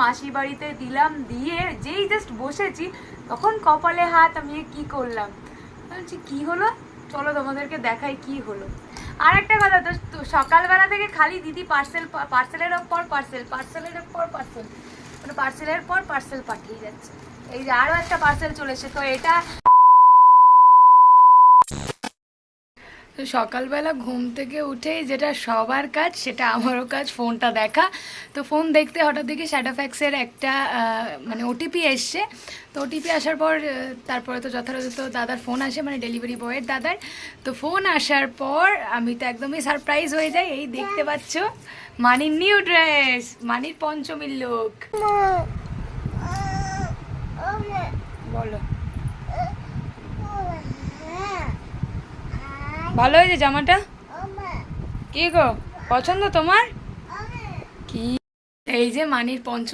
মাসি বাড়িতে দিলাম, দিয়ে যেই জাস্ট বসেছি তখন কপালে হাত, আমি কি করলাম বলছি কি হলো, চলো তোমাদেরকে দেখাই কি হলো। আর একটা কথা, তো সকালবেলা থেকে খালি দিদি পার্সেলের পর পার্সেল, পার্সেলের পর পার্সেল, মানে পার্সেলের পর পার্সেল পাঠিয়ে যাচ্ছে। এই যে আরো একটা পার্সেল চলেছে, তো এটা তো সকালবেলা ঘুম থেকে উঠেই যেটা সবার কাজ, সেটা আমারও কাজ, ফোনটা দেখা। তো ফোন দেখতে হঠাৎ দেখি শ্যাডোফ্যাক্সের একটা মানে ওটিপি এসছে। তো ওটিপি আসার পর তারপরে তো যথাযথ দাদার ফোন আসে, মানে ডেলিভারি বয়ের দাদার। তো ফোন আসার পর আমি তো একদমই সারপ্রাইজ হয়ে যাই। এই দেখতে পাচ্ছ মানির নিউ ড্রেস, মানির পঞ্চমীর লুক। বলো, ভালো হয়েছে জামাটা? কি গো, পছন্দ তোমার? কি এই যে মানির পঞ্চমী